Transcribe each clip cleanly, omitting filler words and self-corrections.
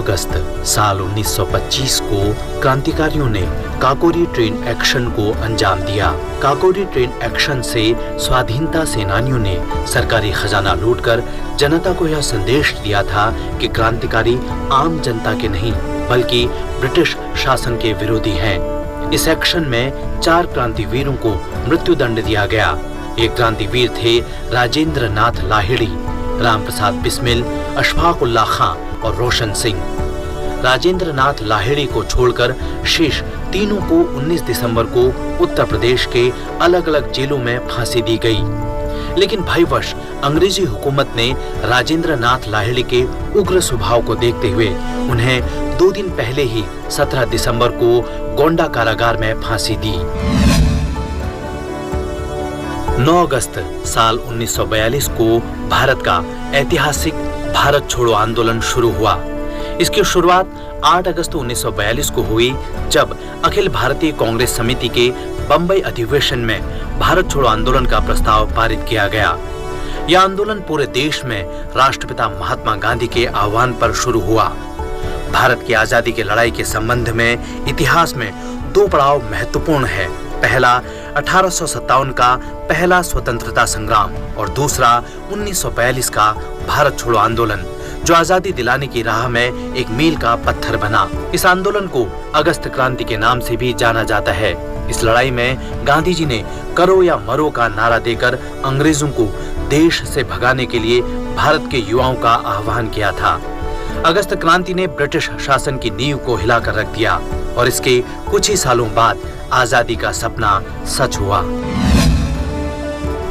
अगस्त साल 1925 को क्रांतिकारियों ने काकोरी ट्रेन एक्शन को अंजाम दिया। काकोरी ट्रेन एक्शन से स्वाधीनता सेनानियों ने सरकारी खजाना लूटकर जनता को यह संदेश दिया था कि क्रांतिकारी आम जनता के नहीं बल्कि ब्रिटिश शासन के विरोधी हैं। इस एक्शन में 4 क्रांतिवीरों को मृत्युदंड दिया गया। ये क्रांतिवीर थे राजेंद्र नाथ लाहिड़ी, राम प्रसाद बिस्मिल, अशफाक उल्लाह खां और रोशन सिंह। राजेंद्र नाथ लाहिड़ी को छोड़कर शेष तीनों को 19 दिसंबर को उत्तर प्रदेश के अलग अलग जेलों में फांसी दी गई। लेकिन भयवश अंग्रेजी हुकूमत ने राजेंद्र नाथ लाहिड़ी के उग्र स्वभाव को देखते हुए उन्हें 2 दिन पहले ही 17 दिसंबर को गोंडा कारागार में फांसी दी। 9 अगस्त साल 1942 को भारत का ऐतिहासिक भारत छोड़ो आंदोलन शुरू हुआ। इसकी शुरुआत 8 अगस्त 1942 को हुई, जब अखिल भारतीय कांग्रेस समिति के बंबई अधिवेशन में भारत छोड़ो आंदोलन का प्रस्ताव पारित किया गया। यह आंदोलन पूरे देश में राष्ट्रपिता महात्मा गांधी के आह्वान पर शुरू हुआ। भारत की आजादी की लड़ाई के संबंध में इतिहास में 2 पड़ाव महत्वपूर्ण है। पहला 1857 का पहला स्वतंत्रता संग्राम और दूसरा 1942 का भारत छोड़ो आंदोलन, जो आजादी दिलाने की राह में एक मील का पत्थर बना। इस आंदोलन को अगस्त क्रांति के नाम से भी जाना जाता है। इस लड़ाई में गांधी जी ने करो या मरो का नारा देकर अंग्रेजों को देश से भगाने के लिए भारत के युवाओं का आह्वान किया था। अगस्त क्रांति ने ब्रिटिश शासन की नींव को हिलाकर रख दिया और इसके कुछ ही सालों बाद आजादी का सपना सच हुआ।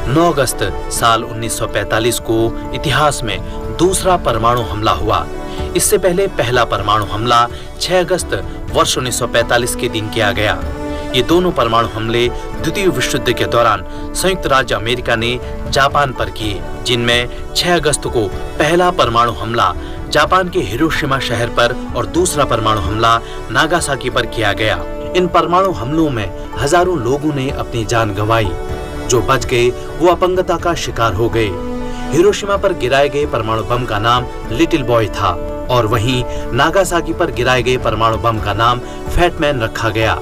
9 अगस्त साल 1945 को इतिहास में दूसरा परमाणु हमला हुआ। इससे पहले पहला परमाणु हमला 6 अगस्त वर्ष 1945 के दिन किया गया। ये दोनों परमाणु हमले द्वितीय विश्व युद्ध के दौरान संयुक्त राज्य अमेरिका ने जापान पर किए, जिनमें 6 अगस्त को पहला परमाणु हमला जापान के हिरोशिमा शहर पर और दूसरा परमाणु हमला नागासाकी पर किया गया। इन परमाणु हमलों में हजारों लोगों ने अपनी जान गंवाई। जो बच गए वो अपंगता का शिकार हो गए। हिरोशिमा पर गिराए गए परमाणु बम का नाम लिटिल बॉय था और वहीं नागासाकी पर गिराए गए परमाणु बम का नाम फैट मैन रखा गया।